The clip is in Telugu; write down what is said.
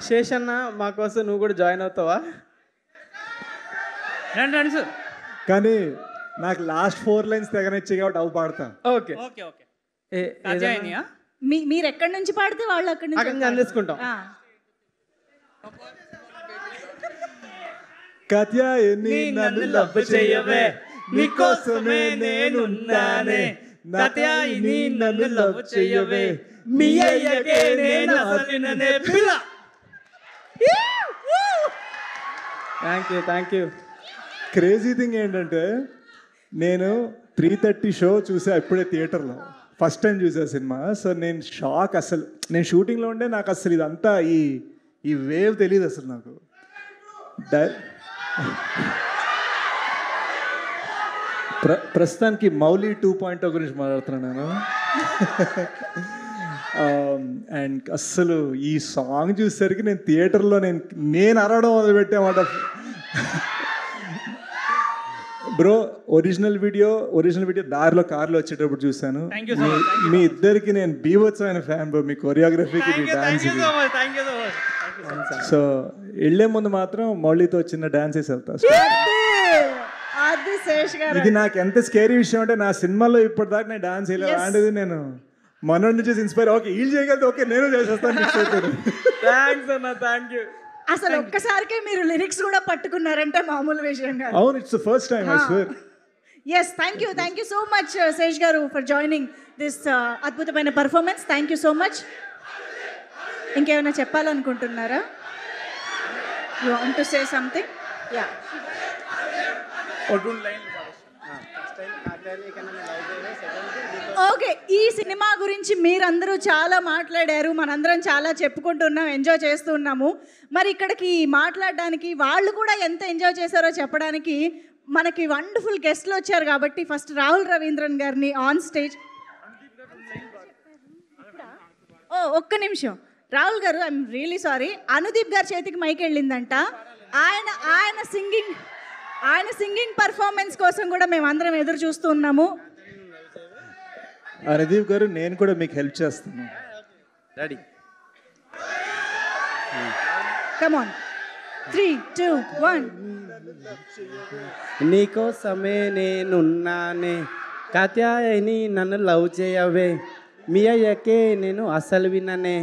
శేషన్న మా కోసం నువ్వు కూడా జాయిన్ అవుతావా? రండి సార్. కానీ నాకు లాస్ట్ 4 లైన్స్ తెగనిచ్చాయి కాబట్టి అవి పాడతాను. Okay okay okay. కాత్యాయనియా? మీరు ఎక్కడి నుంచి పాడితే వాళ్ళు అక్కడి నుంచి అందేసుకుంటాం. కాత్యాయని నన్ను లవ్ చేయవే, నీకోసమే నేనున్నానే. కాత్యాయని నన్ను లవ్ చేయవే, మీ అయ్యకే నేను అసలిననే పిల్ల. Thank you. క్రేజీ థింగ్ ఏంటంటే నేను 3:30 షో చూసా ఇప్పుడే థియేటర్లో, ఫస్ట్ టైం చూసా సినిమా. సో నేను షాక్. అసలు నేను షూటింగ్లో ఉండే నాకు అసలు ఇదంతా ఈ వేవ్ తెలియదు అసలు నాకు. ప్రస్తుతానికి మౌలి 2.0 గురించి మాట్లాడుతున్నాను నేను. అండ్ అస్సలు ఈ సాంగ్ చూసేసరికి నేను థియేటర్లో నేను అరవడం మొదలుపెట్టామాట. బ్రో ఒరిజినల్ వీడియో దారిలో కార్లో వచ్చేటప్పుడు చూసాను. మీ ఇద్దరికి నేను బీభత్సమైన ఫ్యాన్ బ్రో. మీ కొరియోగ్రఫీకి, మీ డాన్స్. సో వెళ్ళే ముందు మాత్రం మౌలితో చిన్న డాన్స్ వేసి వెళ్తా. ఇది నాకు ఎంత స్కేరీ విషయం అంటే నా సినిమాలో ఇప్పటిదాకా నేను డాన్స్ వేయలేదు. అలాంటిది నేను మనోడి నుంచి ఇన్స్పైర్. ఓకే వీళ్ళు చేయగలిగితే ఓకే నేను చేసేస్తాను. థ్యాంక్స్ అన్న, థ్యాంక్ యూ. అసలు ఒక్కసారికే మీరు లిరిక్స్ కూడా పట్టుకున్నారంటే మామూలు విషయం కాదు. అవును, it's the first time I swear. Yes, thank you so much Shesh garu for joining this అద్భుతమైన performance. Thank you so much. ఇంకేమైనా చెప్పాలనుకుంటున్నారా? You want to say something? Yeah. Okay, ఈ సినిమా గురించి మీరందరూ చాలా మాట్లాడారు, మనందరం చాలా చెప్పుకుంటున్నాం, ఎంజాయ్ చేస్తున్నాము. మరి ఇక్కడికి మాట్లాడడానికి వాళ్ళు కూడా ఎంత ఎంజాయ్ చేశారో చెప్పడానికి మనకి వండర్ఫుల్ గెస్ట్లు వచ్చారు. కాబట్టి ఫస్ట్ రాహుల్ రవీంద్రన్ గారిని ఆన్ స్టేజ్. ఒక్క నిమిషం రాహుల్ గారు, ఐఎమ్ రియలీ సారీ, అనుదీప్ గారి చేతికి మైక్ వెళ్ళిందంట. ఆయన సింగింగ్ పర్ఫార్మెన్స్ కోసం కూడా మేము అందరం ఎదురు చూస్తూ ఉన్నాము. అనుదీప్ గారు, నేను కూడా మీకు హెల్ప్ చేస్తాను. రెడీ? Come on, 3, 2, 1. నీకోసమే నేనున్నానే, కాత్యాయని నన్ను లవ్ చేయవే, మీ అయ్యకే నేను అసలు విననే.